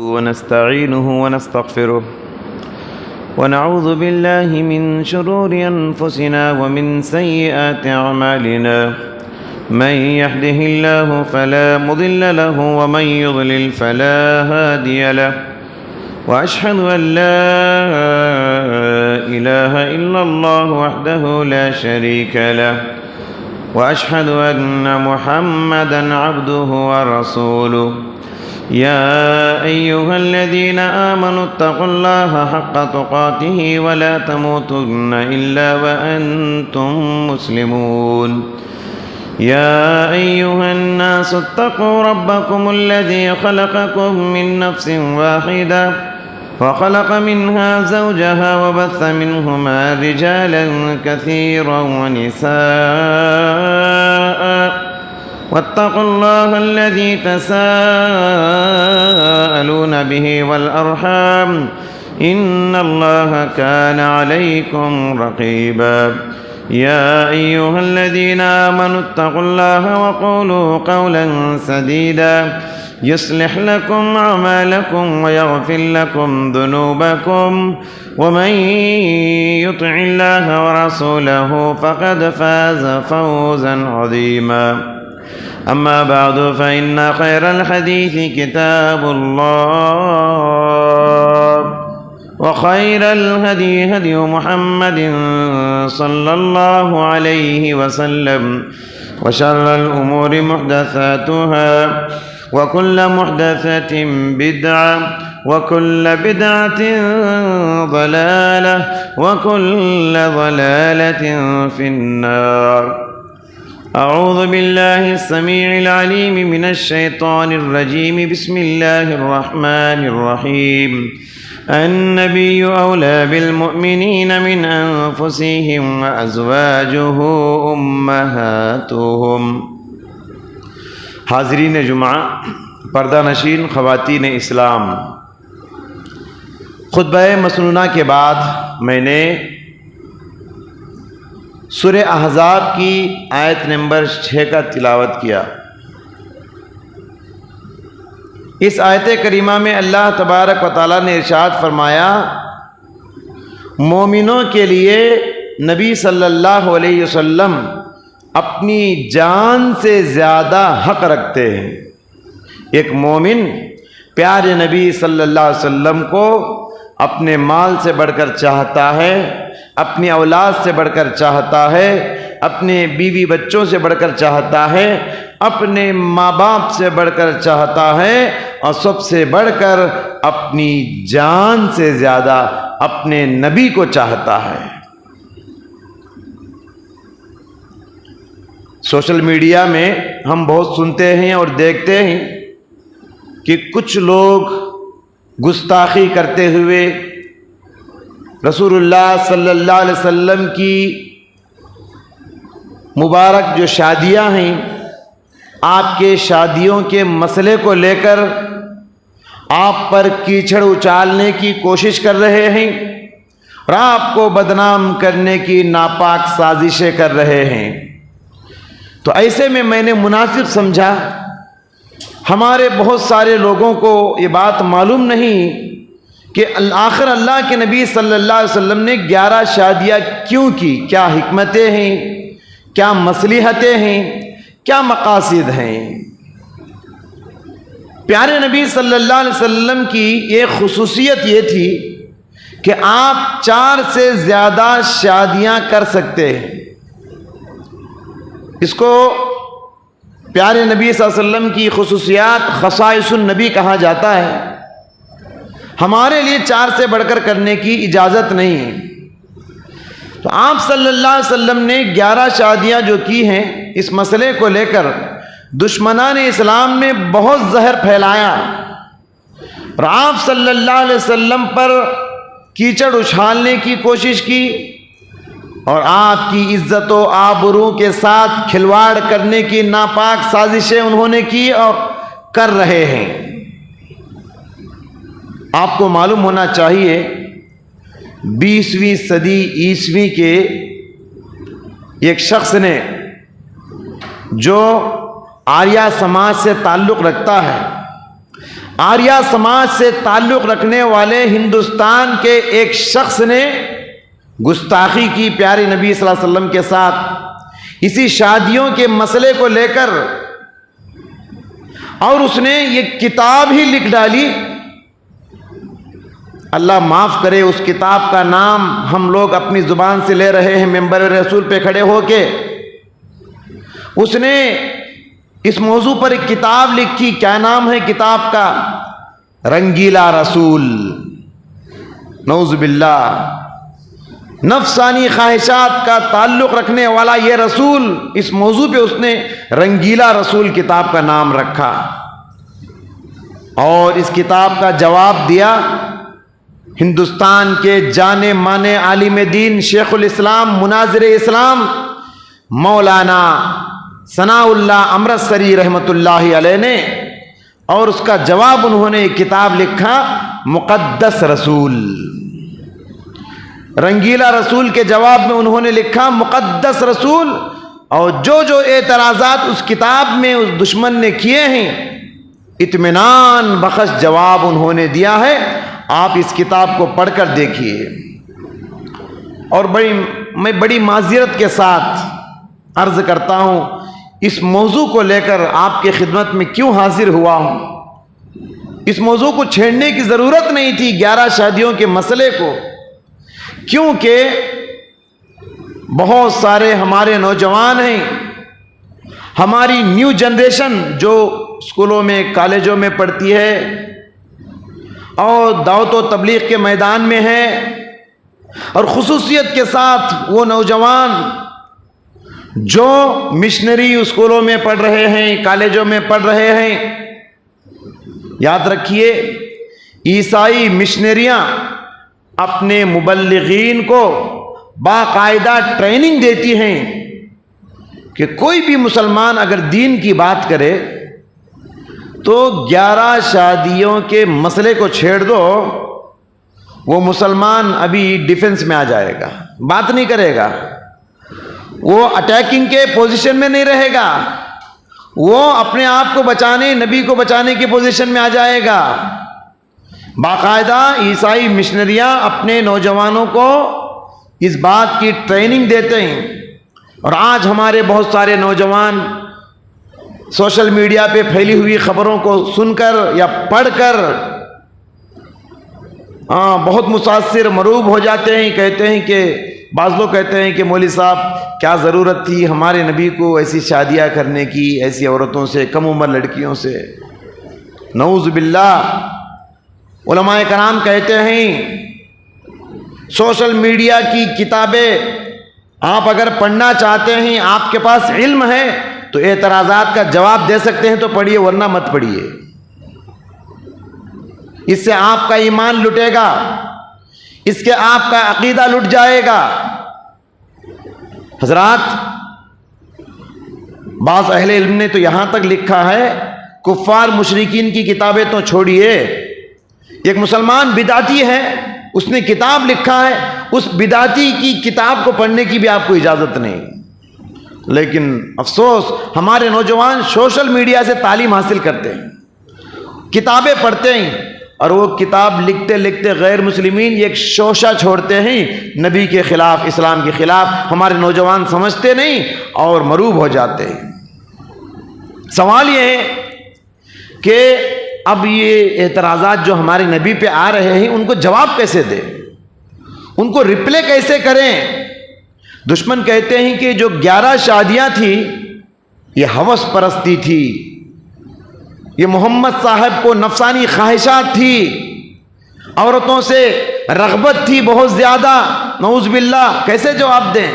ونستعينه ونستغفره ونعوذ بالله من شرور أنفسنا ومن سيئات أعمالنا من يهده الله فلا مضل له ومن يضلل فلا هادي له وأشهد أن لا إله إلا الله وحده لا شريك له وأشهد أن محمدًا عبده ورسوله يا أيها الذين آمنوا اتقوا الله حق تقاته ولا تموتن إلا وأنتم مسلمون يا أيها الناس اتقوا ربكم الذي خلقكم من نفس واحدة وخلق منها زوجها وبث منهما رجالا كثيرا ونساء واتقوا الله الذي تساءلون به والأرحام إن الله كان عليكم رقيبا يا أيها الذين آمنوا اتقوا الله وقولوا قولا سديدا يصلح لكم أعمالكم ويغفر لكم ذنوبكم ومن يطع الله ورسوله فقد فاز فوزا عظيما أما بعد فإن خير الحديث كتاب الله وخير الهدي هدي محمد صلى الله عليه وسلم وشر الأمور محدثاتها وكل محدثة بدعة وكل بدعة ضلالة وكل ضلالة في النار. أعوذ بالله السميع العليم من الشيطان الرجيم. بسم الله الرحمن الرحيم. النبي أولى بالمؤمنين من أنفسهم وأزواجه أمهاتهم. حاضرین جمعہ، پردہ نشین خواتین اسلام، خطبہ مسنونہ کے بعد میں نے سورہ احزاب کی آیت نمبر 6 کا تلاوت کیا. اس آیت کریمہ میں اللہ تبارک و تعالیٰ نے ارشاد فرمایا، مومنوں کے لیے نبی صلی اللہ علیہ وسلم اپنی جان سے زیادہ حق رکھتے ہیں. ایک مومن پیارے نبی صلی اللہ علیہ وسلم کو اپنے مال سے بڑھ کر چاہتا ہے، اپنی اولاد سے بڑھ کر چاہتا ہے، اپنے بیوی بچوں سے بڑھ کر چاہتا ہے، اپنے ماں باپ سے بڑھ کر چاہتا ہے، اور سب سے بڑھ کر اپنی جان سے زیادہ اپنے نبی کو چاہتا ہے. سوشل میڈیا میں ہم بہت سنتے ہیں اور دیکھتے ہیں کہ کچھ لوگ گستاخی کرتے ہوئے رسول اللہ صلی اللہ علیہ وسلم کی مبارک جو شادیاں ہیں، آپ کے شادیوں کے مسئلے کو لے کر آپ پر کیچڑ اچالنے کی کوشش کر رہے ہیں اور آپ کو بدنام کرنے کی ناپاک سازشیں کر رہے ہیں. تو ایسے میں نے مناسب سمجھا، ہمارے بہت سارے لوگوں کو یہ بات معلوم نہیں کہ آخر اللہ کے نبی صلی اللہ علیہ وسلم نے 11 شادیاں کیوں کی، کیا حکمتیں ہیں، کیا مصلحتیں ہیں، کیا مقاصد ہیں. پیارے نبی صلی اللہ علیہ وسلم کی ایک خصوصیت یہ تھی کہ آپ 4 سے زیادہ شادیاں کر سکتے ہیں. اس کو پیارے نبی صلی اللہ علیہ وسلم کی خصوصیات خصائص النبی کہا جاتا ہے. ہمارے لیے 4 سے بڑھ کر کرنے کی اجازت نہیں ہے. تو آپ صلی اللہ علیہ وسلم نے 11 شادیاں جو کی ہیں، اس مسئلے کو لے کر دشمنان اسلام نے بہت زہر پھیلایا اور آپ صلی اللہ علیہ وسلم پر کیچڑ اچھالنے کی کوشش کی اور آپ کی عزت و آبرو کے ساتھ کھلواڑ کرنے کی ناپاک سازشیں انہوں نے کی اور کر رہے ہیں. آپ کو معلوم ہونا چاہیے 20ویں صدی عیسوی کے ایک شخص نے جو آریہ سماج سے تعلق رکھتا ہے، آریہ سماج سے تعلق رکھنے والے ہندوستان کے ایک شخص نے گستاخی کی پیارے نبی صلی اللہ علیہ وسلم کے ساتھ اسی شادیوں کے مسئلے کو لے کر، اور اس نے یہ کتاب ہی لکھ ڈالی. اللہ معاف کرے، اس کتاب کا نام ہم لوگ اپنی زبان سے لے رہے ہیں ممبر رسول پہ کھڑے ہو کے. اس نے اس موضوع پر ایک کتاب لکھی. کیا نام ہے کتاب کا؟ رنگیلا رسول. نعوذ باللہ، نفسانی خواہشات کا تعلق رکھنے والا یہ رسول، اس موضوع پہ اس نے رنگیلا رسول کتاب کا نام رکھا. اور اس کتاب کا جواب دیا ہندوستان کے جانے مانے عالم دین شیخ الاسلام مناظر اسلام مولانا ثناء اللہ امرتسری رحمۃ اللہ علیہ نے. اور اس کا جواب انہوں نے ایک کتاب لکھا مقدس رسول. رنگیلا رسول کے جواب میں انہوں نے لکھا مقدس رسول. اور جو جو اعتراضات اس کتاب میں اس دشمن نے کیے ہیں، اطمینان بخش جواب انہوں نے دیا ہے. آپ اس کتاب کو پڑھ کر دیکھیے. اور میں بڑی معذرت کے ساتھ عرض کرتا ہوں، اس موضوع کو لے کر آپ کی خدمت میں کیوں حاضر ہوا ہوں. اس موضوع کو چھیڑنے کی ضرورت نہیں تھی، 11 شادیوں کے مسئلے کو، کیونکہ بہت سارے ہمارے نوجوان ہیں، ہماری نیو جنریشن جو اسکولوں میں کالجوں میں پڑھتی ہے اور دعوت و تبلیغ کے میدان میں ہے، اور خصوصیت کے ساتھ وہ نوجوان جو مشنری اسکولوں میں پڑھ رہے ہیں، کالجوں میں پڑھ رہے ہیں. یاد رکھیے، عیسائی مشنریاں اپنے مبلغین کو باقاعدہ ٹریننگ دیتی ہیں کہ کوئی بھی مسلمان اگر دین کی بات کرے تو 11 شادیوں کے مسئلے کو چھیڑ دو، وہ مسلمان ابھی ڈیفنس میں آ جائے گا، بات نہیں کرے گا، وہ اٹیکنگ کے پوزیشن میں نہیں رہے گا، وہ اپنے آپ کو بچانے، نبی کو بچانے کی پوزیشن میں آ جائے گا. باقاعدہ عیسائی مشنریاں اپنے نوجوانوں کو اس بات کی ٹریننگ دیتے ہیں. اور آج ہمارے بہت سارے نوجوان سوشل میڈیا پہ پھیلی ہوئی خبروں کو سن کر یا پڑھ کر بہت متاثر مروب ہو جاتے ہیں. کہتے ہیں کہ بعض لوگ کہتے ہیں کہ مولوی صاحب کیا ضرورت تھی ہمارے نبی کو ایسی شادیاں کرنے کی، ایسی عورتوں سے، کم عمر لڑکیوں سے. نعوذ باللہ. علماء کرام کہتے ہیں سوشل میڈیا کی کتابیں آپ اگر پڑھنا چاہتے ہیں، آپ کے پاس علم ہے تو اعتراضات کا جواب دے سکتے ہیں تو پڑھیے، ورنہ مت پڑھیے. اس سے آپ کا ایمان لٹے گا، اس کے آپ کا عقیدہ لٹ جائے گا. حضرات، بعض اہل علم نے تو یہاں تک لکھا ہے، کفار مشرکین کی کتابیں تو چھوڑیے، ایک مسلمان بدعتی ہے، اس نے کتاب لکھا ہے، اس بدعتی کی کتاب کو پڑھنے کی بھی آپ کو اجازت نہیں. لیکن افسوس، ہمارے نوجوان سوشل میڈیا سے تعلیم حاصل کرتے ہیں، کتابیں پڑھتے ہیں، اور وہ کتاب لکھتے لکھتے غیر مسلمین ایک شوشہ چھوڑتے ہیں نبی کے خلاف، اسلام کے خلاف. ہمارے نوجوان سمجھتے نہیں اور مروب ہو جاتے ہیں. سوال یہ ہے کہ اب یہ اعتراضات جو ہمارے نبی پہ آ رہے ہیں ان کو جواب کیسے دیں، ان کو ریپلے کیسے کریں. دشمن کہتے ہیں کہ جو 11 شادیاں تھی یہ ہوس پرستی تھی، یہ محمد صاحب کو نفسانی خواہشات تھی، عورتوں سے رغبت تھی بہت زیادہ. نعوذ باللہ. کیسے جواب دیں؟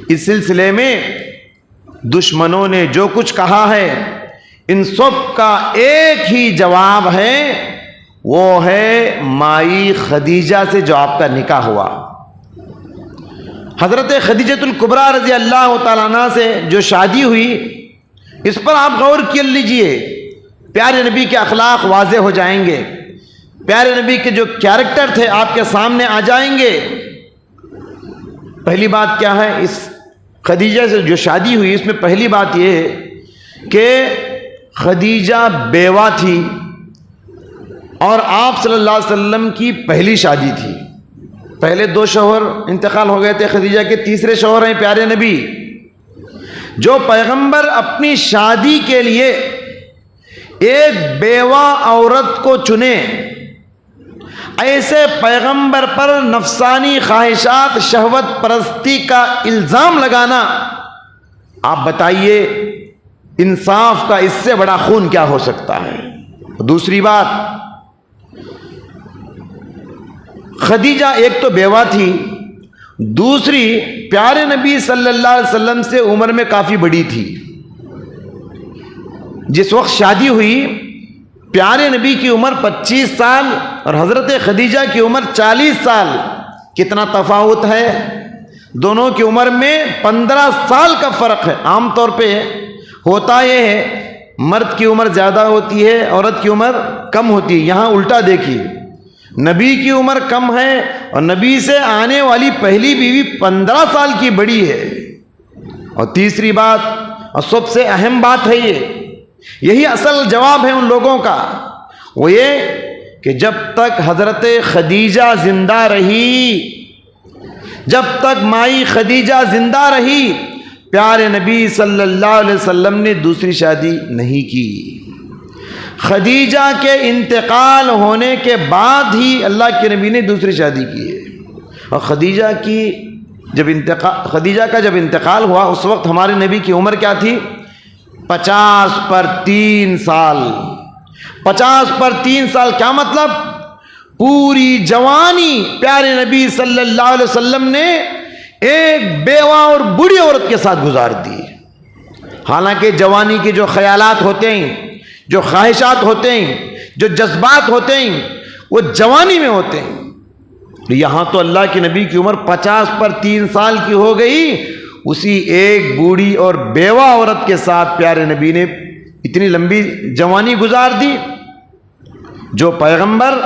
اس سلسلے میں دشمنوں نے جو کچھ کہا ہے ان سب کا ایک ہی جواب ہے، وہ ہے مائی خدیجہ سے جو آپ کا نکاح ہوا. حضرت خدیجۃ الکبریٰ رضی اللہ تعالیٰ عنہ سے جو شادی ہوئی، اس پر آپ غور کر لیجئے. پیارے نبی کے اخلاق واضح ہو جائیں گے، پیارے نبی کے جو کیریکٹر تھے آپ کے سامنے آ جائیں گے. پہلی بات کیا ہے، اس خدیجہ سے جو شادی ہوئی اس میں پہلی بات یہ ہے کہ خدیجہ بیوہ تھی، اور آپ صلی اللہ علیہ وسلم کی پہلی شادی تھی. پہلے 2 شوہر انتقال ہو گئے تھے خدیجہ کے، تیسرے شوہر ہیں پیارے نبی. جو پیغمبر اپنی شادی کے لیے ایک بیوہ عورت کو چنے، ایسے پیغمبر پر نفسانی خواہشات، شہوت پرستی کا الزام لگانا، آپ بتائیے انصاف کا اس سے بڑا خون کیا ہو سکتا ہے؟ دوسری بات، خدیجہ ایک تو بیوہ تھی، دوسری پیارے نبی صلی اللہ علیہ وسلم سے عمر میں کافی بڑی تھی. جس وقت شادی ہوئی پیارے نبی کی عمر 25 سال اور حضرت خدیجہ کی عمر 40 سال. کتنا تفاوت ہے دونوں کی عمر میں، 15 سال کا فرق ہے. عام طور پہ ہوتا یہ ہے مرد کی عمر زیادہ ہوتی ہے، عورت کی عمر کم ہوتی ہے. یہاں الٹا دیکھیے، نبی کی عمر کم ہے اور نبی سے آنے والی پہلی بیوی 15 سال کی بڑی ہے. اور تیسری بات اور سب سے اہم بات ہے، یہی اصل جواب ہے ان لوگوں کا، وہ یہ کہ جب تک حضرت خدیجہ زندہ رہی، جب تک مائی خدیجہ زندہ رہی، پیارے نبی صلی اللہ علیہ وسلم نے دوسری شادی نہیں کی. خدیجہ کے انتقال ہونے کے بعد ہی اللہ کے نبی نے دوسری شادی کی ہے. اور خدیجہ کا جب انتقال ہوا اس وقت ہمارے نبی کی عمر کیا تھی؟ 50 پر 3 سال. 50 پر 3 سال کیا مطلب؟ پوری جوانی پیارے نبی صلی اللہ علیہ وسلم نے ایک بیوہ اور بوڑھی عورت کے ساتھ گزار دی. حالانکہ جوانی کے جو خیالات ہوتے ہیں، جو خواہشات ہوتے ہیں، جو جذبات ہوتے ہیں، وہ جوانی میں ہوتے ہیں. یہاں تو اللہ کے نبی کی عمر 50 پر 3 سال کی ہو گئی، اسی ایک بوڑھی اور بیوہ عورت کے ساتھ پیارے نبی نے اتنی لمبی جوانی گزار دی. جو پیغمبر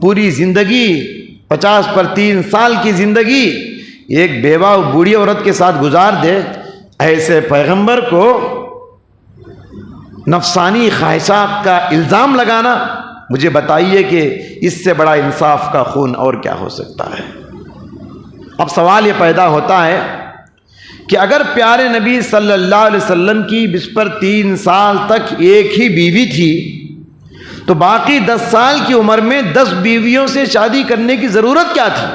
پوری زندگی 50 پر 3 سال کی زندگی ایک بیوہ اور بوڑھی عورت کے ساتھ گزار دے، ایسے پیغمبر کو نفسانی خواہشات کا الزام لگانا، مجھے بتائیے کہ اس سے بڑا انصاف کا خون اور کیا ہو سکتا ہے؟ اب سوال یہ پیدا ہوتا ہے کہ اگر پیارے نبی صلی اللہ علیہ وسلم کی 20 پر 3 سال تک ایک ہی بیوی تھی، تو باقی 10 سال کی عمر میں 10 بیویوں سے شادی کرنے کی ضرورت کیا تھی؟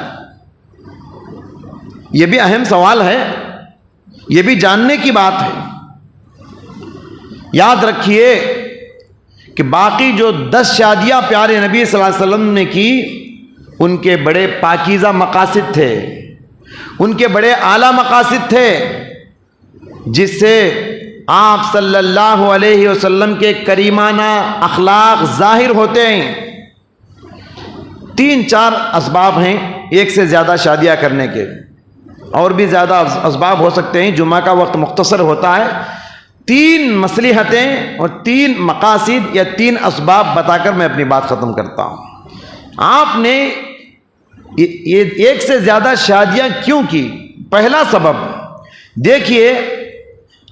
یہ بھی اہم سوال ہے، یہ بھی جاننے کی بات ہے. یاد رکھیے کہ باقی جو 10 شادیاں پیارے نبی صلی اللہ علیہ وسلم نے کی، ان کے بڑے پاکیزہ مقاصد تھے، ان کے بڑے اعلیٰ مقاصد تھے، جس سے آپ صلی اللہ علیہ وسلم کے کریمانہ اخلاق ظاہر ہوتے ہیں. 3-4 اسباب ہیں ایک سے زیادہ شادیاں کرنے کے، اور بھی زیادہ اسباب ہو سکتے ہیں، جمعہ کا وقت مختصر ہوتا ہے. 3 مصلحتیں اور 3 مقاصد یا 3 اسباب بتا کر میں اپنی بات ختم کرتا ہوں. آپ نے یہ ایک سے زیادہ شادیاں کیوں کی؟ پہلا سبب دیکھیے،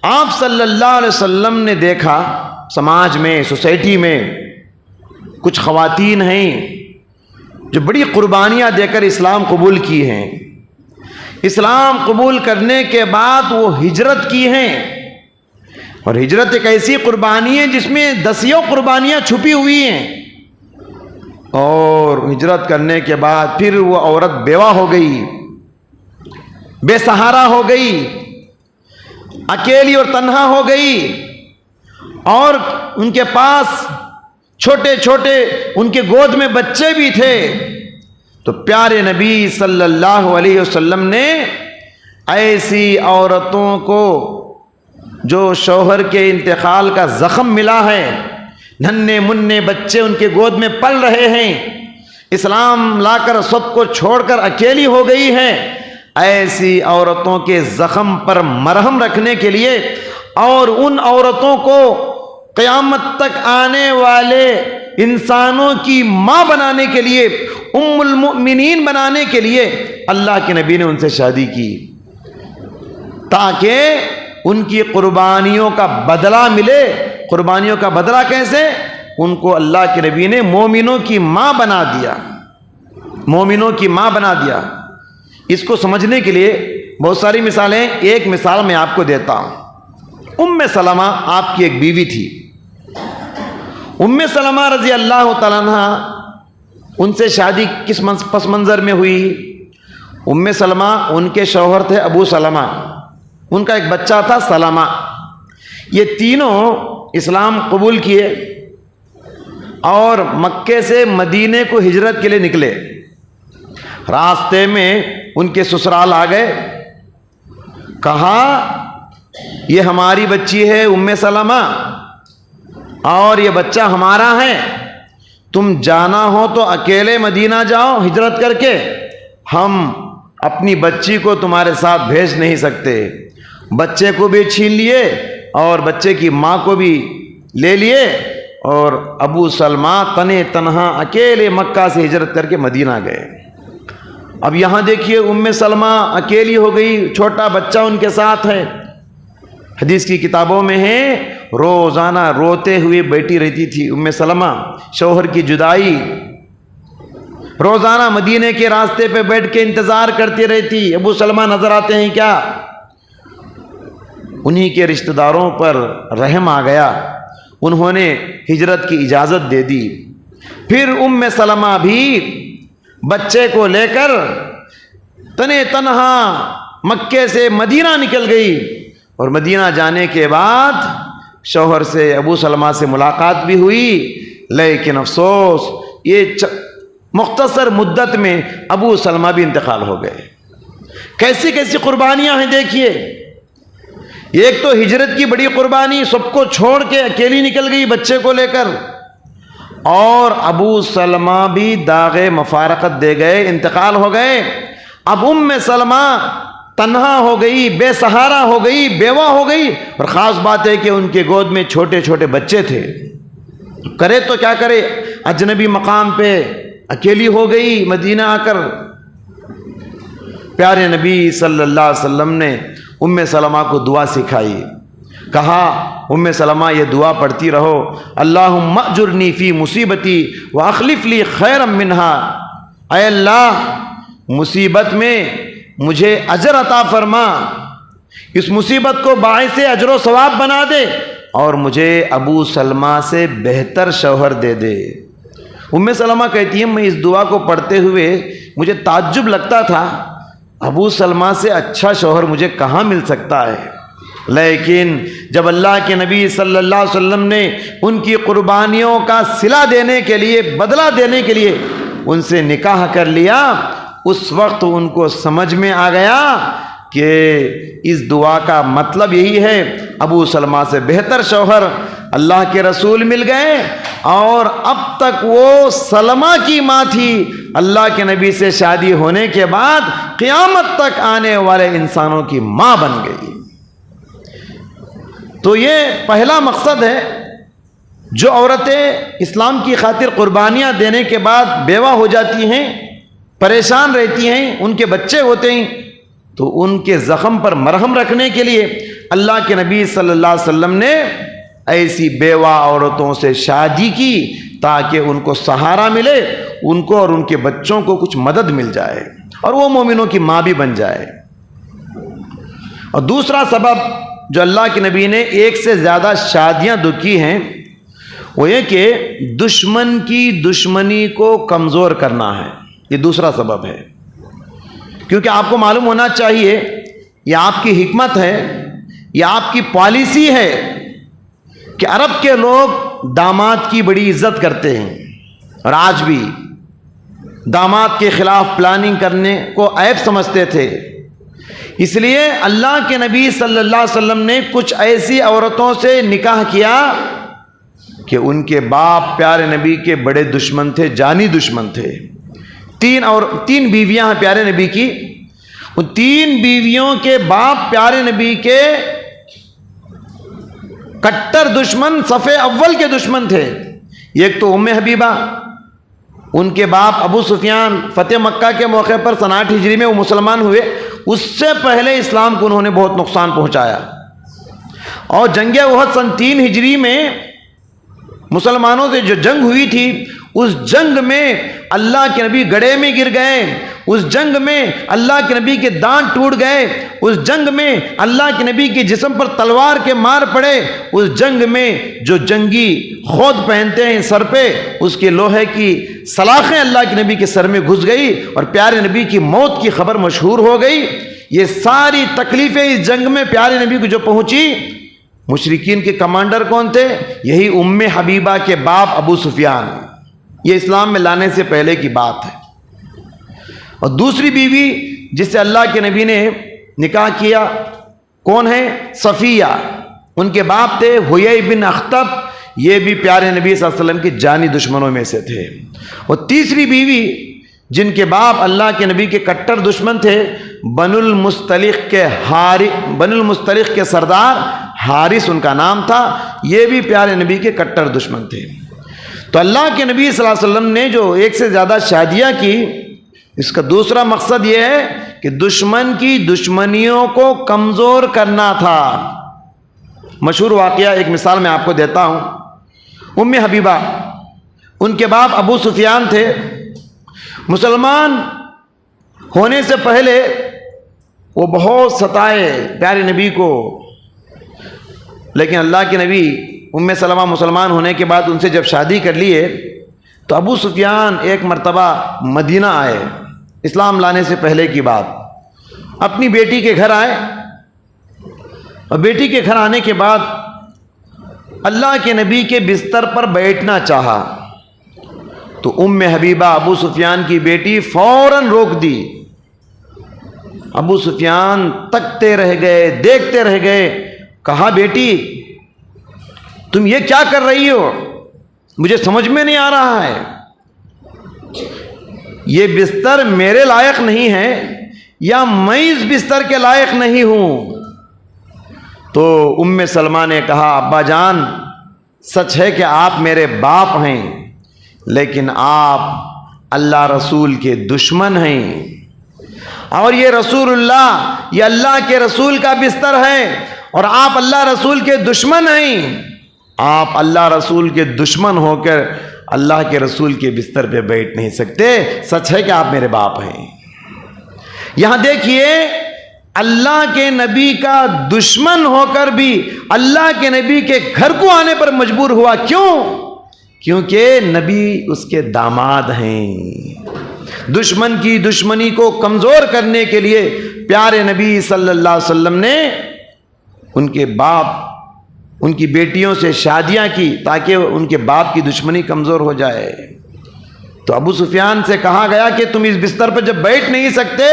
آپ صلی اللہ علیہ وسلم نے دیکھا سماج میں، سوسائٹی میں کچھ خواتین ہیں جو بڑی قربانیاں دے کر اسلام قبول کی ہیں. اسلام قبول کرنے کے بعد وہ ہجرت کی ہیں، اور ہجرت ایک ایسی قربانی ہے جس میں 10 قربانیاں چھپی ہوئی ہیں. اور ہجرت کرنے کے بعد پھر وہ عورت بیوہ ہو گئی، بے سہارا ہو گئی، اکیلی اور تنہا ہو گئی، اور ان کے پاس چھوٹے چھوٹے ان کے گود میں بچے بھی تھے. تو پیارے نبی صلی اللہ علیہ وسلم نے ایسی عورتوں کو جو شوہر کے انتقال کا زخم ملا ہے، ننھے منھے بچے ان کے گود میں پل رہے ہیں، اسلام لا کر سب کو چھوڑ کر اکیلی ہو گئی ہیں، ایسی عورتوں کے زخم پر مرہم رکھنے کے لیے اور ان عورتوں کو قیامت تک آنے والے انسانوں کی ماں بنانے کے لیے، ام المؤمنین بنانے کے لیے اللہ کے نبی نے ان سے شادی کی، تاکہ ان کی قربانیوں کا بدلہ ملے. قربانیوں کا بدلہ کیسے؟ ان کو اللہ کے نبی نے مومنوں کی ماں بنا دیا، مومنوں کی ماں بنا دیا۔ اس کو سمجھنے کے لیے بہت ساری مثالیں، ایک مثال میں آپ کو دیتا ہوں۔ ام سلمہ آپ کی ایک بیوی تھی۔ ام سلمہ رضی اللہ تعالیٰ عنہ، ان سے شادی کس پس منظر میں ہوئی؟ ام سلمہ ان کے شوہر تھے ابو سلمہ، ان کا ایک بچہ تھا سلمہ۔ یہ تینوں اسلام قبول کیے اور مکے سے مدینے کو ہجرت کے لیے نکلے۔ راستے میں ان کے سسرال آ گئے، کہا یہ ہماری بچی ہے ام سلمہ اور یہ بچہ ہمارا ہے، تم جانا ہو تو اکیلے مدینہ جاؤ ہجرت کر کے، ہم اپنی بچی کو تمہارے ساتھ بھیج نہیں سکتے۔ بچے کو بھی چھین لیے اور بچے کی ماں کو بھی لے لیے، اور ابو سلمہ تنے تنہا اکیلے مکہ سے ہجرت کر کے مدینہ گئے۔ اب یہاں دیکھیے ام سلمہ اکیلی ہو گئی، چھوٹا بچہ ان کے ساتھ ہے۔ حدیث کی کتابوں میں ہے روزانہ روتے ہوئے بیٹھی رہتی تھی ام سلمہ، شوہر کی جدائی، روزانہ مدینے کے راستے پہ بیٹھ کے انتظار کرتی رہتی، ابو سلمہ نظر آتے ہیں کیا؟ انہی کے رشتہ داروں پر رحم آ گیا، انہوں نے ہجرت کی اجازت دے دی۔ پھر ام سلمہ بھی بچے کو لے کر تنے تنہا مکے سے مدینہ نکل گئی، اور مدینہ جانے کے بعد شوہر سے ابو سلمہ سے ملاقات بھی ہوئی، لیکن افسوس یہ مختصر مدت میں ابو سلمہ بھی انتقال ہو گئے۔ کیسی کیسی قربانیاں ہیں دیکھیے، ایک تو ہجرت کی بڑی قربانی، سب کو چھوڑ کے اکیلی نکل گئی بچے کو لے کر، اور ابو سلمہ بھی داغ مفارقت دے گئے، انتقال ہو گئے۔ اب ام سلمہ تنہا ہو گئی، بے سہارا ہو گئی، بیوہ ہو گئی، اور خاص بات ہے کہ ان کے گود میں چھوٹے چھوٹے بچے تھے۔ کرے تو کیا کرے، اجنبی مقام پہ اکیلی ہو گئی مدینہ آ کر۔ پیارے نبی صلی اللہ علیہ وسلم نے ام سلمہ کو دعا سکھائی، کہا ام سلمہ یہ دعا پڑھتی رہو، اللہم اجرنی فی مصیبتی واخلف لی خیرا منہا، اے اللہ مصیبت میں مجھے اجر عطا فرما، اس مصیبت کو باعث اجر و ثواب بنا دے، اور مجھے ابو سلمہ سے بہتر شوہر دے دے۔ ام سلمہ کہتی ہیں میں اس دعا کو پڑھتے ہوئے مجھے تعجب لگتا تھا، ابو سلمہ سے اچھا شوہر مجھے کہاں مل سکتا ہے، لیکن جب اللہ کے نبی صلی اللہ علیہ وسلم نے ان کی قربانیوں کا صلہ دینے کے لیے، بدلہ دینے کے لیے ان سے نکاح کر لیا، اس وقت ان کو سمجھ میں آ گیا کہ اس دعا کا مطلب یہی ہے، ابو سلمہ سے بہتر شوہر اللہ کے رسول مل گئے، اور اب تک وہ سلمہ کی ماں تھی، اللہ کے نبی سے شادی ہونے کے بعد قیامت تک آنے والے انسانوں کی ماں بن گئی۔ تو یہ پہلا مقصد ہے، جو عورتیں اسلام کی خاطر قربانیاں دینے کے بعد بیوہ ہو جاتی ہیں، پریشان رہتی ہیں، ان کے بچے ہوتے ہیں، تو ان کے زخم پر مرہم رکھنے کے لیے اللہ کے نبی صلی اللہ علیہ وسلم نے ایسی بیوہ عورتوں سے شادی کی تاکہ ان کو سہارا ملے، ان کو اور ان کے بچوں کو کچھ مدد مل جائے، اور وہ مومنوں کی ماں بھی بن جائے۔ اور دوسرا سبب جو اللہ کے نبی نے ایک سے زیادہ شادیاں کی ہیں، وہ یہ کہ دشمن کی دشمنی کو کمزور کرنا ہے، یہ دوسرا سبب ہے۔ کیونکہ آپ کو معلوم ہونا چاہیے، یہ آپ کی حکمت ہے، یہ آپ کی پالیسی ہے کہ عرب کے لوگ داماد کی بڑی عزت کرتے ہیں، اور آج بھی داماد کے خلاف پلاننگ کرنے کو عیب سمجھتے تھے۔ اس لیے اللہ کے نبی صلی اللہ علیہ وسلم نے کچھ ایسی عورتوں سے نکاح کیا کہ ان کے باپ پیارے نبی کے بڑے دشمن تھے، جانی دشمن تھے۔ تین بیویاں ہیں پیارے نبی کی، ان تین بیویوں کے باپ پیارے نبی کے کٹر دشمن، صف اول کے دشمن تھے۔ ایک تو ام حبیبہ، ان کے باپ ابو سفیان فتح مکہ کے موقع پر 68 ہجری میں وہ مسلمان ہوئے، اس سے پہلے اسلام کو انہوں نے بہت نقصان پہنچایا، اور جنگ احد 3 ہجری میں مسلمانوں سے جو جنگ ہوئی تھی اس جنگ میں اللہ کے نبی گڑھے میں گر گئے، اس جنگ میں اللہ کے نبی کے دانت ٹوٹ گئے، اس جنگ میں اللہ کے نبی کے جسم پر تلوار کے مار پڑے، اس جنگ میں جو جنگی خود پہنتے ہیں سر پہ اس کے لوہے کی سلاخیں اللہ کے نبی کے سر میں گھس گئی اور پیارے نبی کی موت کی خبر مشہور ہو گئی۔ یہ ساری تکلیفیں اس جنگ میں پیارے نبی کو جو پہنچی، مشرکین کے کمانڈر کون تھے؟ یہی ام حبیبہ کے باپ ابو سفیان۔ یہ اسلام میں لانے سے پہلے کی بات ہے۔ اور دوسری بیوی جس سے اللہ کے نبی نے نکاح کیا کون ہے؟ صفیہ۔ ان کے باپ تھے حیی بن اخطب، یہ بھی پیارے نبی صلی اللہ علیہ وسلم کے جانی دشمنوں میں سے تھے۔ اور تیسری بیوی جن کے باپ اللہ کے نبی کے کٹر دشمن تھے، بنو المستلق کے سردار حارث ان کا نام تھا، یہ بھی پیارے نبی کے کٹر دشمن تھے۔ تو اللہ کے نبی صلی اللہ علیہ وسلم نے جو ایک سے زیادہ شادیاں کی، اس کا دوسرا مقصد یہ ہے کہ دشمن کی دشمنیوں کو کمزور کرنا تھا۔ مشہور واقعہ ایک مثال میں آپ کو دیتا ہوں۔ ام حبیبہ، ان کے باپ ابو سفیان تھے۔ مسلمان ہونے سے پہلے وہ بہت ستائے پیارے نبی کو، لیکن اللہ کے نبی ام سلمہ مسلمان ہونے کے بعد ان سے جب شادی کر لیے تو ابو سفیان ایک مرتبہ مدینہ آئے، اسلام لانے سے پہلے کی بات، اپنی بیٹی کے گھر آئے، اور بیٹی کے گھر آنے کے بعد اللہ کے نبی کے بستر پر بیٹھنا چاہا تو ام حبیبہ ابو سفیان کی بیٹی فوراً روک دی۔ ابو سفیان تکتے رہ گئے، دیکھتے رہ گئے، کہا بیٹی تم یہ کیا کر رہی ہو؟ مجھے سمجھ میں نہیں آ رہا ہے، یہ بستر میرے لائق نہیں ہے یا میں اس بستر کے لائق نہیں ہوں؟ تو ام سلمہ نے کہا ابا جان سچ ہے کہ آپ میرے باپ ہیں، لیکن آپ اللہ رسول کے دشمن ہیں، اور یہ رسول اللہ، یہ اللہ کے رسول کا بستر ہے اور آپ اللہ رسول کے دشمن ہیں۔ آپ اللہ رسول کے دشمن ہو کر اللہ کے رسول کے بستر پہ بیٹھ نہیں سکتے، سچ ہے کہ آپ میرے باپ ہیں۔ یہاں دیکھیے، اللہ کے نبی کا دشمن ہو کر بھی اللہ کے نبی کے گھر کو آنے پر مجبور ہوا، کیوں؟ کیونکہ نبی اس کے داماد ہیں۔ دشمن کی دشمنی کو کمزور کرنے کے لیے پیارے نبی صلی اللہ علیہ وسلم نے ان کے باپ، ان کی بیٹیوں سے شادیاں کی تاکہ ان کے باپ کی دشمنی کمزور ہو جائے۔ تو ابو سفیان سے کہا گیا کہ تم اس بستر پر جب بیٹھ نہیں سکتے،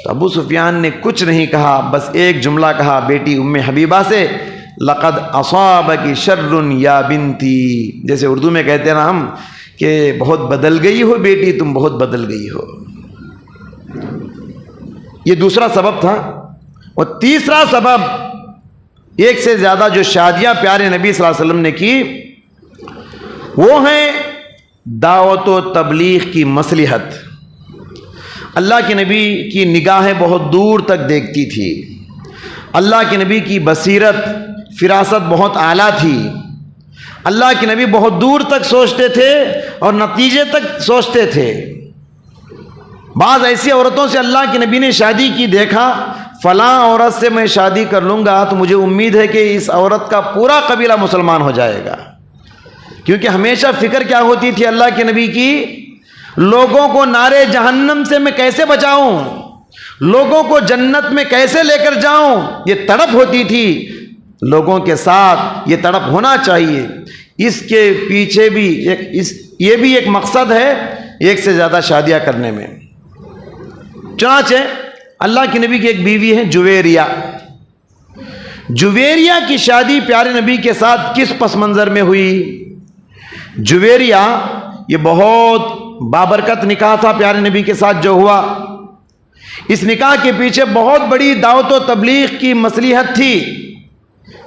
تو ابو سفیان نے کچھ نہیں کہا، بس ایک جملہ کہا بیٹی ام حبیبہ سے، لقد اصابکی شر یا بنتی، جیسے اردو میں کہتے ہیں نا ہم کہ بہت بدل گئی ہو بیٹی، تم بہت بدل گئی ہو۔ یہ دوسرا سبب تھا۔ اور تیسرا سبب، ایک سے زیادہ جو شادیاں پیارے نبی صلی اللہ علیہ وسلم نے کی، وہ ہیں دعوت و تبلیغ کی مصلحت۔ اللہ کے نبی کی نگاہیں بہت دور تک دیکھتی تھی، اللہ کے نبی کی بصیرت، فراست بہت اعلیٰ تھی، اللہ کے نبی بہت دور تک سوچتے تھے اور نتیجے تک سوچتے تھے۔ بعض ایسی عورتوں سے اللہ کے نبی نے شادی کی، دیکھا فلاں عورت سے میں شادی کر لوں گا تو مجھے امید ہے کہ اس عورت کا پورا قبیلہ مسلمان ہو جائے گا، کیونکہ ہمیشہ فکر کیا ہوتی تھی اللہ کے نبی کی، لوگوں کو نارے جہنم سے میں کیسے بچاؤں، لوگوں کو جنت میں کیسے لے کر جاؤں، یہ تڑپ ہوتی تھی۔ لوگوں کے ساتھ یہ تڑپ ہونا چاہیے۔ اس کے پیچھے بھی یہ بھی ایک مقصد ہے ایک سے زیادہ شادیاں کرنے میں۔ چنانچہ اللہ کے نبی کی ایک بیوی ہے جویریہ۔ جویریہ کی شادی پیارے نبی کے ساتھ کس پس منظر میں ہوئی؟ جویریہ یہ بہت بابرکت نکاح تھا پیارے نبی کے ساتھ جو ہوا۔ اس نکاح کے پیچھے بہت بڑی دعوت و تبلیغ کی مصلحت تھی۔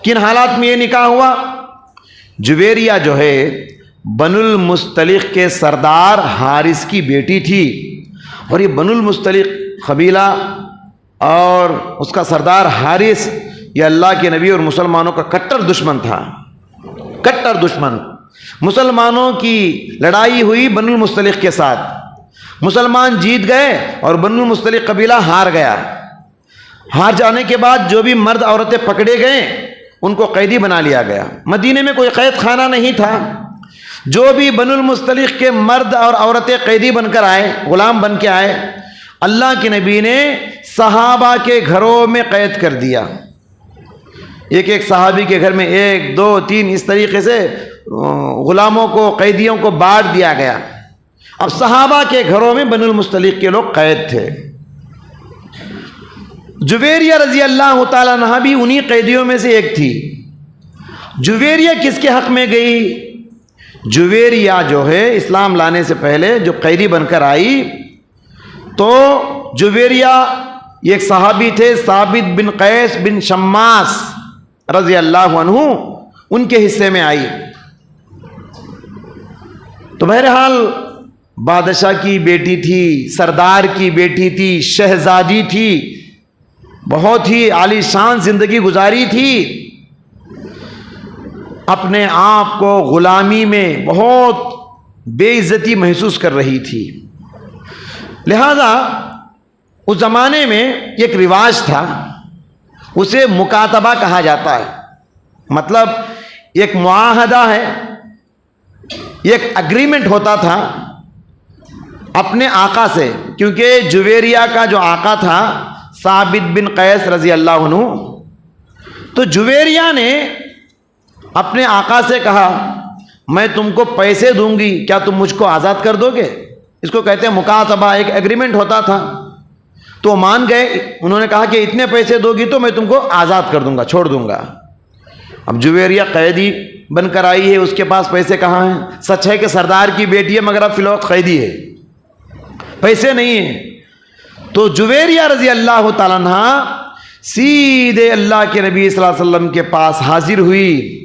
کن حالات میں یہ نکاح ہوا؟ جویریہ جو ہے بنو المستلق کے سردار حارث کی بیٹی تھی، اور یہ بنو المستلق قبیلہ اور اس کا سردار حارث یہ اللہ کے نبی اور مسلمانوں کا کٹر دشمن تھا، کٹر دشمن۔ مسلمانوں کی لڑائی ہوئی بنو المصطلق کے ساتھ، مسلمان جیت گئے اور بنو المصطلق قبیلہ ہار گیا۔ ہار جانے کے بعد جو بھی مرد عورتیں پکڑے گئے ان کو قیدی بنا لیا گیا۔ مدینے میں کوئی قید خانہ نہیں تھا، جو بھی بنو المصطلق کے مرد اور عورتیں قیدی بن کر آئے، غلام بن کے آئے، اللہ کے نبی نے صحابہ کے گھروں میں قید کر دیا۔ ایک ایک صحابی کے گھر میں 1 2 3 اس طریقے سے غلاموں کو، قیدیوں کو بانٹ دیا گیا۔ اب صحابہ کے گھروں میں بنو المصطلق کے لوگ قید تھے۔ جویریہ رضی اللہ تعالیٰ عنہ بھی انہی قیدیوں میں سے ایک تھی۔ جویریہ کس کے حق میں گئی؟ جویریہ جو ہے اسلام لانے سے پہلے جو قیدی بن کر آئی، تو جویریہ ایک صحابی تھے ثابت بن قیس بن شماس رضی اللہ عنہ، ان کے حصے میں آئی۔ تو بہرحال بادشاہ کی بیٹی تھی، سردار کی بیٹی تھی، شہزادی تھی، بہت ہی عالی شان زندگی گزاری تھی، اپنے آپ کو غلامی میں بہت بے عزتی محسوس کر رہی تھی۔ لہذا اس زمانے میں ایک رواج تھا، اسے مکاتبہ کہا جاتا ہے، مطلب ایک معاہدہ ہے، ایک اگریمنٹ ہوتا تھا اپنے آقا سے، کیونکہ جویریہ کا جو آقا تھا ثابت بن قیس رضی اللہ عنہ، تو جویریہ نے اپنے آقا سے کہا میں تم کو پیسے دوں گی، کیا تم مجھ کو آزاد کر دو گے؟ اس کو کہتے ہیں مکاتبہ، ایک ایگریمنٹ ہوتا تھا۔ تو مان گئے، انہوں نے کہا کہ اتنے پیسے دو گی تو میں تم کو آزاد کر دوں گا، چھوڑ دوں گا۔ اب جویریہ قیدی بن کر آئی ہے، اس کے پاس پیسے کہاں ہیں؟ سچ ہے کہ سردار کی بیٹی ہے مگر اب فی الوقت قیدی ہے، پیسے نہیں ہیں۔ تو جویریہ رضی اللہ تعالیٰ عنہ سیدھے اللہ کے نبی صلی اللہ علیہ وسلم کے پاس حاضر ہوئی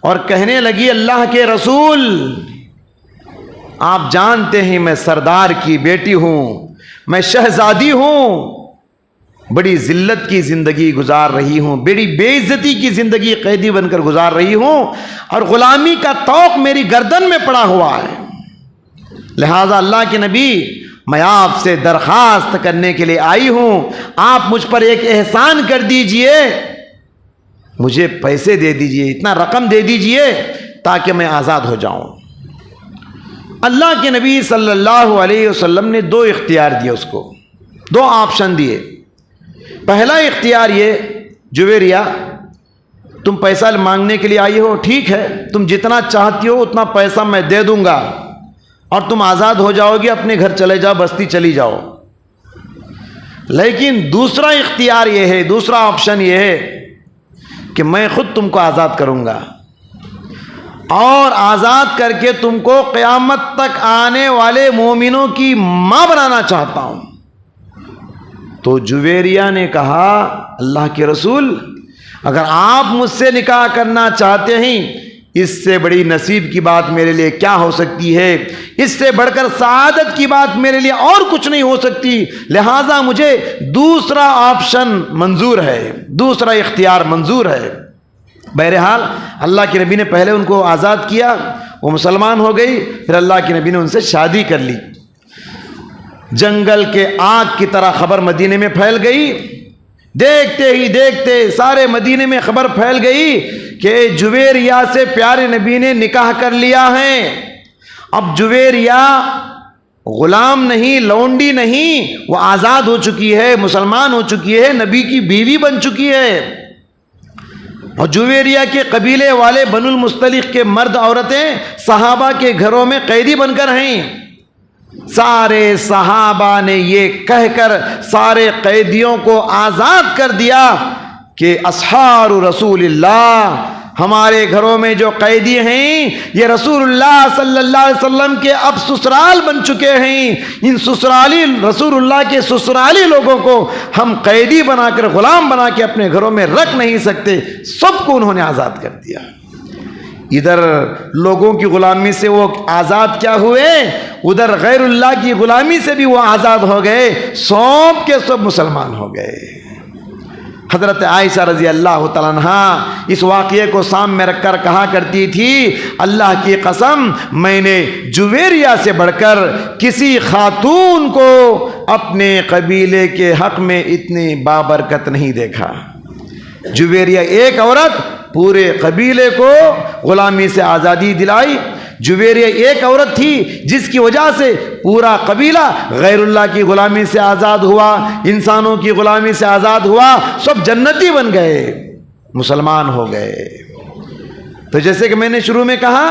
اور کہنے لگی اللہ کے رسول، آپ جانتے ہیں میں سردار کی بیٹی ہوں، میں شہزادی ہوں، بڑی ذلت کی زندگی گزار رہی ہوں، بڑی بے عزتی کی زندگی قیدی بن کر گزار رہی ہوں، اور غلامی کا طوق میری گردن میں پڑا ہوا ہے۔ لہذا اللہ کے نبی، میں آپ سے درخواست کرنے کے لیے آئی ہوں، آپ مجھ پر ایک احسان کر دیجئے، مجھے پیسے دے دیجئے، اتنا رقم دے دیجئے تاکہ میں آزاد ہو جاؤں۔ اللہ کے نبی صلی اللہ علیہ وسلم نے 2 اختیار دیے، اس کو 2 آپشن دیے۔ پہلا اختیار یہ، جویریہ تم پیسہ مانگنے کے لیے آئی ہو، ٹھیک ہے، تم جتنا چاہتی ہو اتنا پیسہ میں دے دوں گا اور تم آزاد ہو جاؤ گی، اپنے گھر چلے جاؤ، بستی چلی جاؤ۔ لیکن دوسرا اختیار یہ ہے، دوسرا آپشن یہ ہے کہ میں خود تم کو آزاد کروں گا اور آزاد کر کے تم کو قیامت تک آنے والے مومنوں کی ماں بنانا چاہتا ہوں۔ تو جویریہ نے کہا اللہ کے رسول، اگر آپ مجھ سے نکاح کرنا چاہتے ہیں، اس سے بڑی نصیب کی بات میرے لیے کیا ہو سکتی ہے، اس سے بڑھ کر سعادت کی بات میرے لیے اور کچھ نہیں ہو سکتی، لہٰذا مجھے دوسرا آپشن منظور ہے، دوسرا اختیار منظور ہے۔ بہرحال اللہ کے نبی نے پہلے ان کو آزاد کیا، وہ مسلمان ہو گئی، پھر اللہ کے نبی نے ان سے شادی کر لی۔ جنگل کے آگ کی طرح خبر مدینے میں پھیل گئی، دیکھتے ہی دیکھتے سارے مدینے میں خبر پھیل گئی کہ جویریہ سے پیارے نبی نے نکاح کر لیا ہے۔ اب جویریہ غلام نہیں، لونڈی نہیں، وہ آزاد ہو چکی ہے، مسلمان ہو چکی ہے، نبی کی بیوی بن چکی ہے۔ اور جویریہ کے قبیلے والے بنو المصطلق کے مرد عورتیں صحابہ کے گھروں میں قیدی بن کر ہیں۔ سارے صحابہ نے یہ کہہ کر سارے قیدیوں کو آزاد کر دیا کہ اصحاب رسول اللہ، ہمارے گھروں میں جو قیدی ہیں یہ رسول اللہ صلی اللہ علیہ وسلم کے اب سسرال بن چکے ہیں، ان سسرالی رسول اللہ کے سسرالی لوگوں کو ہم قیدی بنا کر، غلام بنا کے اپنے گھروں میں رکھ نہیں سکتے۔ سب کو انہوں نے آزاد کر دیا۔ ادھر لوگوں کی غلامی سے وہ آزاد کیا ہوئے، ادھر غیر اللہ کی غلامی سے بھی وہ آزاد ہو گئے، سب کے سب مسلمان ہو گئے۔ حضرت عائشہ رضی اللہ تعالیٰ عنہ اس واقعے کو سامنے میں رکھ کر کہا کرتی تھی، اللہ کی قسم میں نے جویریہ سے بڑھ کر کسی خاتون کو اپنے قبیلے کے حق میں اتنی بابرکت نہیں دیکھا۔ جویریہ ایک عورت پورے قبیلے کو غلامی سے آزادی دلائی۔ جویریہ ایک عورت تھی جس کی وجہ سے پورا قبیلہ غیر اللہ کی غلامی سے آزاد ہوا، انسانوں کی غلامی سے آزاد ہوا، سب جنتی بن گئے، مسلمان ہو گئے۔ تو جیسے کہ میں نے شروع میں کہا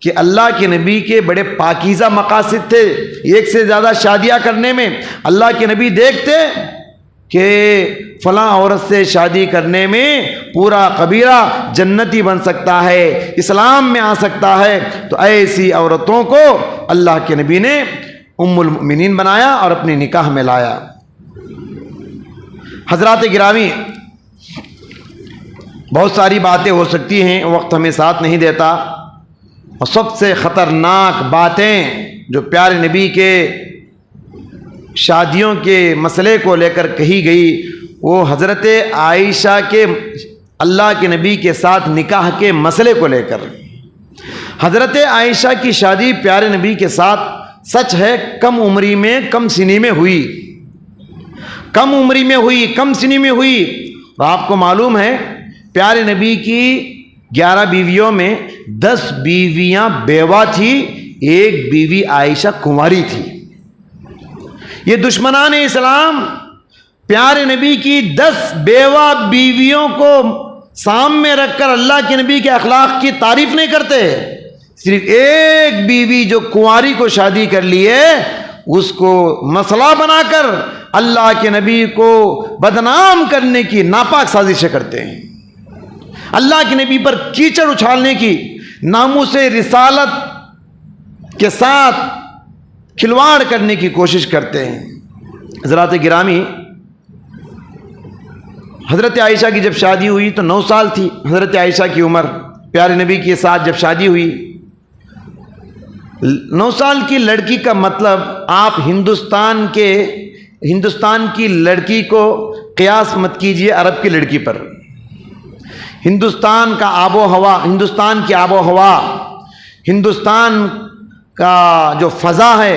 کہ اللہ کے نبی کے بڑے پاکیزہ مقاصد تھے، ایک سے زیادہ شادیاں کرنے میں۔ اللہ کے نبی دیکھتے کہ فلاں عورت سے شادی کرنے میں پورا قبیلہ جنتی بن سکتا ہے، اسلام میں آ سکتا ہے، تو ایسی عورتوں کو اللہ کے نبی نے ام المؤمنین بنایا اور اپنی نکاح میں لایا۔ حضرات گرامی، بہت ساری باتیں ہو سکتی ہیں، وقت ہمیں ساتھ نہیں دیتا، اور سب سے خطرناک باتیں جو پیارے نبی کے شادیوں کے مسئلے کو لے کر کہی گئی، وہ حضرت عائشہ کے اللہ کے نبی کے ساتھ نکاح کے مسئلے کو لے کر۔ حضرت عائشہ کی شادی پیارے نبی کے ساتھ سچ ہے کم عمری میں، کم سنی میں ہوئی، کم عمری میں ہوئی، کم سنی میں ہوئی۔ اور آپ کو معلوم ہے پیارے نبی کی 11 بیویوں میں 10 بیویاں بیوہ تھی، ایک بیوی عائشہ کنواری تھی۔ یہ دشمنان اسلام پیارے نبی کی 10 بیوہ بیویوں کو سامنے رکھ کر اللہ کے نبی کے اخلاق کی تعریف نہیں کرتے، صرف ایک بیوی جو کنواری کو شادی کر لیے اس کو مسئلہ بنا کر اللہ کے نبی کو بدنام کرنے کی ناپاک سازشیں کرتے ہیں، اللہ کے نبی پر کیچڑ اچھالنے کی، ناموس رسالت کے ساتھ کھلواڑ کرنے کی کوشش کرتے ہیں۔ حضرات گرامی، حضرت عائشہ کی جب شادی ہوئی تو 9 سال تھی حضرت عائشہ کی عمر۔ پیارے نبی کے ساتھ جب شادی ہوئی، 9 سال کی لڑکی کا مطلب آپ ہندوستان کی لڑکی کو قیاس مت کیجئے عرب کی لڑکی پر۔ ہندوستان کا آب و ہوا، ہندوستان کی آب و ہوا، ہندوستان کا جو فضا ہے،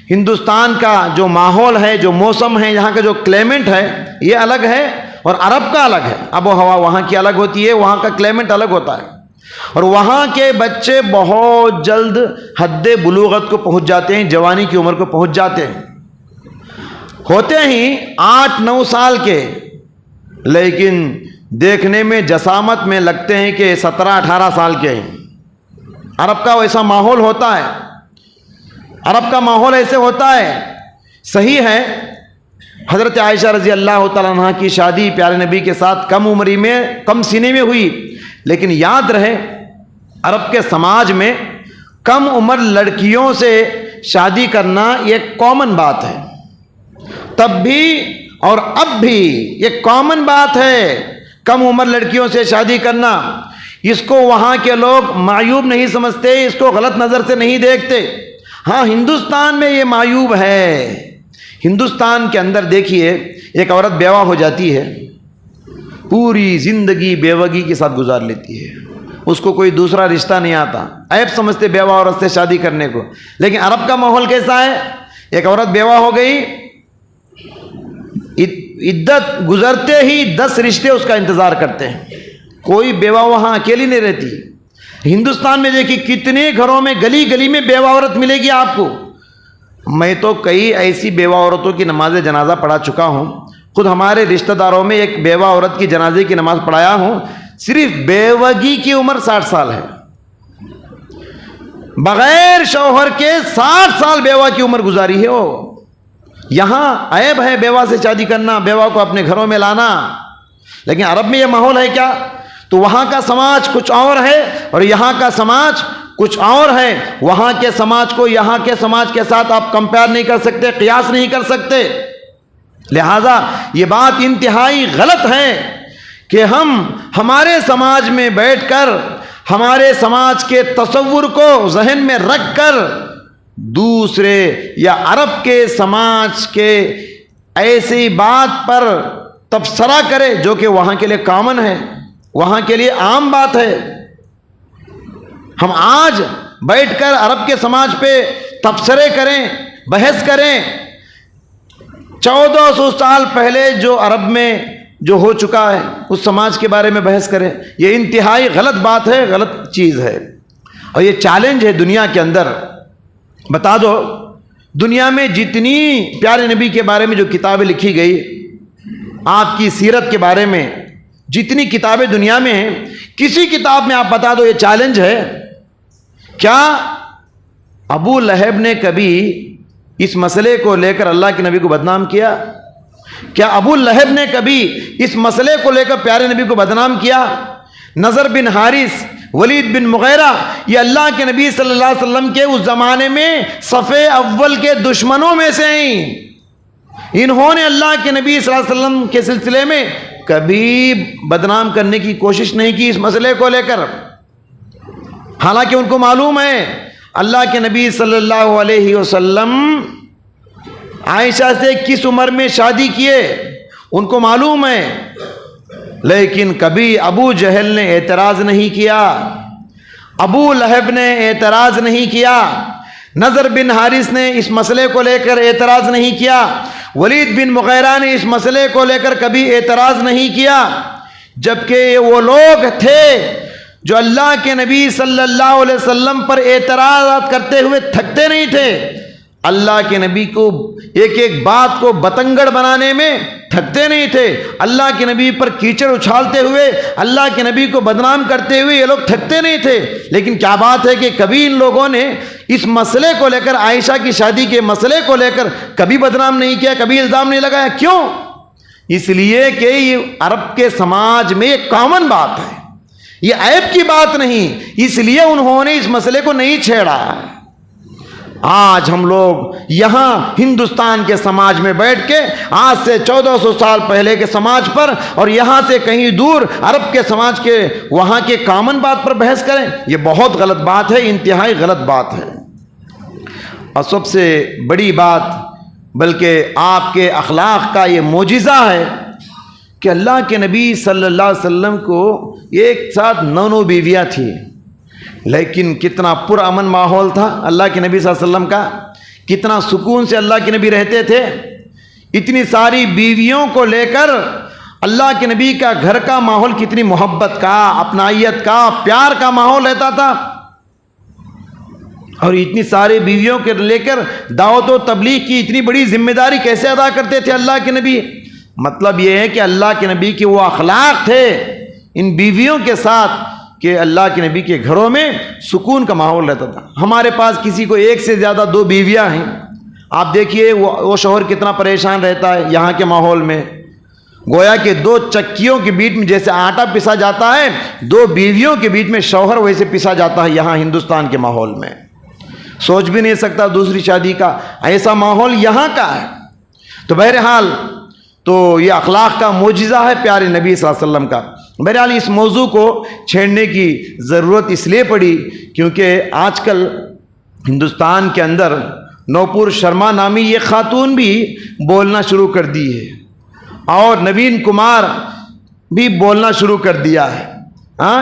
ہندوستان کا جو ماحول ہے، جو موسم ہے، یہاں کا جو کلائمیٹ ہے، یہ الگ ہے اور عرب کا الگ ہے۔ آب و ہوا وہاں کی الگ ہوتی ہے، وہاں کا کلائمیٹ الگ ہوتا ہے، اور وہاں کے بچے بہت جلد حد بلوغت کو پہنچ جاتے ہیں، جوانی کی عمر کو پہنچ جاتے ہیں، ہوتے ہی 8-9 سال کے، لیکن دیکھنے میں جسامت میں لگتے ہیں کہ 17-18 سال کے ہیں۔ عرب کا ویسا ماحول ہوتا ہے، عرب کا ماحول ایسے ہوتا ہے۔ صحیح ہے حضرت عائشہ رضی اللہ تعالیٰ عنہ کی شادی پیارے نبی کے ساتھ کم عمری میں، کم سینے میں ہوئی، لیکن یاد رہے عرب کے سماج میں کم عمر لڑکیوں سے شادی کرنا یہ کامن بات ہے، تب بھی اور اب بھی یہ کامن بات ہے، کم عمر لڑکیوں سے شادی کرنا۔ اس کو وہاں کے لوگ معیوب نہیں سمجھتے، اس کو غلط نظر سے نہیں دیکھتے۔ ہاں ہندوستان میں یہ معیوب ہے۔ ہندوستان کے اندر دیکھیے ایک عورت بیوہ ہو جاتی ہے، پوری زندگی بیوگی کے ساتھ گزار لیتی ہے، اس کو کوئی دوسرا رشتہ نہیں آتا، عیب سمجھتے بیوہ عورت سے شادی کرنے کو۔ لیکن عرب کا ماحول کیسا ہے؟ ایک عورت بیوہ ہو گئی، عدت گزرتے ہی 10 رشتے اس کا انتظار کرتے ہیں، کوئی بیوہ وہاں اکیلی نہیں رہتی۔ ہندوستان میں دیکھیے کتنے گھروں میں گلی گلی میں بیوہ عورت ملے گی آپ کو۔ میں تو کئی ایسی بیوہ عورتوں کی نماز جنازہ پڑھا چکا ہوں، خود ہمارے رشتہ داروں میں ایک بیوہ عورت کی جنازے کی نماز پڑھایا ہوں، صرف بیوگی کی عمر 60 سال ہے، بغیر شوہر کے 60 سال بیوہ کی عمر گزاری ہے وہ۔ یہاں عیب ہے بیوہ سے شادی کرنا، بیوہ کو اپنے گھروں میں لانا، لیکن عرب میں یہ ماحول ہے کیا؟ تو وہاں کا سماج کچھ اور ہے اور یہاں کا سماج کچھ اور ہے۔ وہاں کے سماج کو یہاں کے سماج کے ساتھ آپ کمپیئر نہیں کر سکتے، قیاس نہیں کر سکتے۔ لہذا یہ بات انتہائی غلط ہے کہ ہم ہمارے سماج میں بیٹھ کر ہمارے سماج کے تصور کو ذہن میں رکھ کر دوسرے یا عرب کے سماج کے ایسی بات پر تبصرہ کرے جو کہ وہاں کے لیے کامن ہے، وہاں کے لیے عام بات ہے۔ ہم آج بیٹھ کر عرب کے سماج پہ تبصرے کریں، بحث کریں، 1400 سال پہلے جو عرب میں جو ہو چکا ہے اس سماج کے بارے میں بحث کریں، یہ انتہائی غلط بات ہے، غلط چیز ہے، اور یہ چیلنج ہے دنیا کے اندر۔ بتا دو دنیا میں جتنی پیارے نبی کے بارے میں جو کتابیں لکھی گئی، آپ کی سیرت کے بارے میں جتنی کتابیں دنیا میں ہیں، کسی کتاب میں آپ بتا دو یہ چیلنج ہے، کیا ابو لہب نے کبھی اس مسئلے کو لے کر اللہ کے نبی کو بدنام کیا؟ کیا ابو لہب نے کبھی اس مسئلے کو لے کر پیارے نبی کو بدنام کیا؟ نضر بن حارث، ولید بن مغیرہ، یہ اللہ کے نبی صلی اللہ علیہ وسلم کے اس زمانے میں صف اول کے دشمنوں میں سے ہیں۔ انہوں نے اللہ کے نبی صلی اللہ علیہ وسلم کے سلسلے میں کبھی بدنام کرنے کی کوشش نہیں کی اس مسئلے کو لے کر، حالانکہ ان کو معلوم ہے اللہ کے نبی صلی اللہ علیہ وسلم عائشہ سے کس عمر میں شادی کیے، ان کو معلوم ہے، لیکن کبھی ابو جہل نے اعتراض نہیں کیا، ابو لہب نے اعتراض نہیں کیا، نضر بن حارث نے اس مسئلے کو لے کر اعتراض نہیں کیا، ولید بن مغیرہ نے اس مسئلے کو لے کر کبھی اعتراض نہیں کیا، جبکہ وہ لوگ تھے جو اللہ کے نبی صلی اللہ علیہ وسلم پر اعتراضات کرتے ہوئے تھکتے نہیں تھے، اللہ کے نبی کو ایک ایک بات کو بتنگڑ بنانے میں تھکتے نہیں تھے، اللہ کے نبی پر کیچڑ اچھالتے ہوئے، اللہ کے نبی کو بدنام کرتے ہوئے یہ لوگ تھکتے نہیں تھے۔ لیکن کیا بات ہے کہ کبھی ان لوگوں نے اس مسئلے کو لے کر، عائشہ کی شادی کے مسئلے کو لے کر کبھی بدنام نہیں کیا، کبھی الزام نہیں لگایا۔ کیوں؟ اس لیے کہ یہ عرب کے سماج میں یہ کامن بات ہے، یہ عیب کی بات نہیں، اس لیے انہوں نے اس مسئلے کو نہیں چھیڑا۔ آج ہم لوگ یہاں ہندوستان کے سماج میں بیٹھ کے آج سے 1400 سال پہلے کے سماج پر اور یہاں سے کہیں دور عرب کے سماج کے وہاں کے کامن بات پر بحث کریں، یہ بہت غلط بات ہے، انتہائی غلط بات ہے۔ اور سب سے بڑی بات، بلکہ آپ کے اخلاق کا یہ معجزہ ہے کہ اللہ کے نبی صلی اللہ علیہ وسلم کو ایک ساتھ 9 بیویاں تھیں، لیکن کتنا پرامن ماحول تھا اللہ کے نبی صلی اللہ علیہ وسلم کا، کتنا سکون سے اللہ کے نبی رہتے تھے۔ اتنی ساری بیویوں کو لے کر اللہ کے نبی کا گھر کا ماحول کتنی محبت کا، اپنائیت کا، پیار کا ماحول رہتا تھا، اور اتنی ساری بیویوں کے لے کر دعوت و تبلیغ کی اتنی بڑی ذمہ داری کیسے ادا کرتے تھے اللہ کے نبی؟ مطلب یہ ہے کہ اللہ کے نبی کے وہ اخلاق تھے ان بیویوں کے ساتھ کہ اللہ کے نبی کے گھروں میں سکون کا ماحول رہتا تھا۔ ہمارے پاس کسی کو ایک سے زیادہ 2 بیویاں ہیں، آپ دیکھیے وہ شوہر کتنا پریشان رہتا ہے یہاں کے ماحول میں، گویا کہ 2 چکیوں کے بیچ میں جیسے آٹا پسا جاتا ہے، 2 بیویوں کے بیچ میں شوہر ویسے پسا جاتا ہے یہاں ہندوستان کے ماحول میں۔ سوچ بھی نہیں سکتا دوسری شادی کا، ایسا ماحول یہاں کا ہے۔ تو بہرحال تو یہ اخلاق کا معجزہ ہے پیارے نبی صلی اللہ علیہ وسلم کا۔ بہرحال اس موضوع کو چھیڑنے کی ضرورت اس لیے پڑی کیونکہ آج کل ہندوستان کے اندر نوپور شرما نامی یہ خاتون بھی بولنا شروع کر دی ہے، اور نوین کمار بھی بولنا شروع کر دیا ہے۔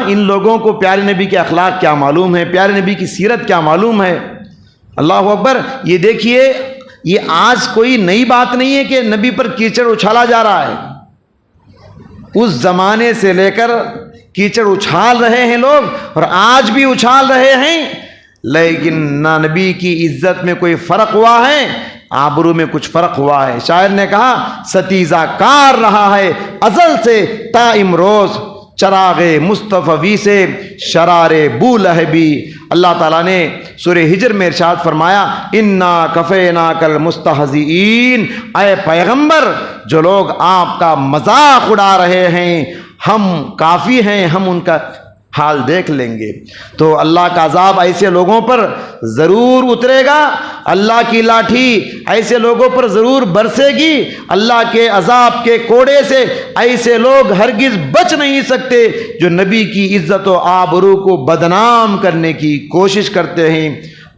ان لوگوں کو پیارے نبی کے اخلاق کیا معلوم ہے، پیارے نبی کی سیرت کیا معلوم ہے۔ اللہ اکبر! یہ دیکھیے، یہ آج کوئی نئی بات نہیں ہے کہ نبی پر کیچڑ اچھالا جا رہا ہے، اس زمانے سے لے کر کیچڑ اچھال رہے ہیں لوگ، اور آج بھی اچھال رہے ہیں، لیکن نہ نبی کی عزت میں کوئی فرق ہوا ہے، آبرو میں کچھ فرق ہوا ہے۔ شاعر نے کہا ستیزہ کار رہا ہے ازل سے تا امروز، چراغ مصطفی سے شرار بو لہبی۔ اللہ تعالیٰ نے سورہ ہجر میں ارشاد فرمایا انا کفیناک المستہزئین، اے پیغمبر جو لوگ آپ کا مذاق اڑا رہے ہیں ہم کافی ہیں، ہم ان کا حال دیکھ لیں گے۔ تو اللہ کا عذاب ایسے لوگوں پر ضرور اترے گا، اللہ کی لاٹھی ایسے لوگوں پر ضرور برسے گی، اللہ کے عذاب کے کوڑے سے ایسے لوگ ہرگز بچ نہیں سکتے جو نبی کی عزت و آبرو کو بدنام کرنے کی کوشش کرتے ہیں۔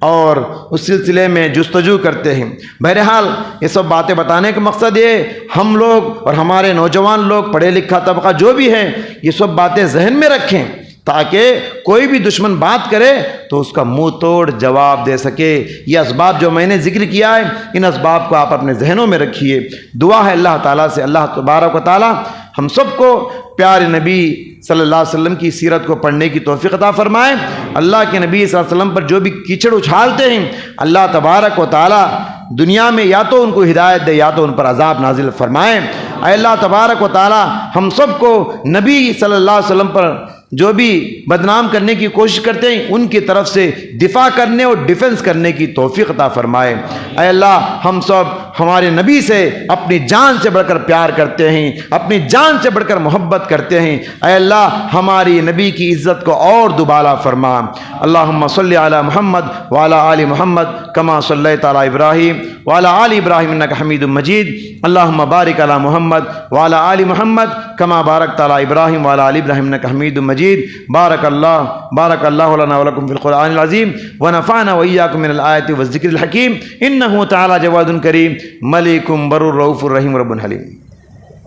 اور اس سلسلے میں جستجو کرتے ہیں۔ بہرحال یہ سب باتیں بتانے کا مقصد یہ، ہم لوگ اور ہمارے نوجوان لوگ، پڑھے لکھا طبقہ جو بھی ہے، یہ سب باتیں ذہن میں رکھیں تاکہ کوئی بھی دشمن بات کرے تو اس کا منہ توڑ جواب دے سکے۔ یہ اسباب جو میں نے ذکر کیا ہے، ان اسباب کو آپ اپنے ذہنوں میں رکھیے۔ دعا ہے اللہ تعالیٰ سے، اللہ تبارک و تعالیٰ ہم سب کو پیارے نبی صلی اللہ علیہ وسلم کی سیرت کو پڑھنے کی توفیق عطا فرمائے۔ اللہ کے نبی صلی اللہ علیہ وسلم پر جو بھی کیچڑ اچھالتے ہیں، اللہ تبارک و تعالیٰ دنیا میں یا تو ان کو ہدایت دے یا تو ان پر عذاب نازل فرمائے۔ اے اللہ تبارک و تعالیٰ ہم سب کو نبی صلی اللہ علیہ وسلم پر جو بھی بدنام کرنے کی کوشش کرتے ہیں، ان کی طرف سے دفاع کرنے اور ڈیفنس کرنے کی توفیق عطا فرمائے۔ اے اللہ ہم سب ہمارے نبی سے اپنی جان سے بڑھ کر پیار کرتے ہیں، اپنی جان سے بڑھ کر محبت کرتے ہیں۔ اے اللہ ہماری نبی کی عزت کو اور دوبالا فرما۔ اللہم صلی علی محمد وعلی آل محمد کما صلیت علی ابراہیم وعلی آل ابراہیم انک حمید مجید۔ اللہم بارک علی محمد وعلی آل محمد کما بارکت علی ابراہیم وعلی آل ابراہیم انک حمید مجید۔ بارک اللہ لنا ولکم فی القرآن العظیم ونفعنا وإیاکم من الآیات والذکر الحکیم۔ انہ تعالی جواد کریم ملک بر رؤوف رحیم رب حلیم۔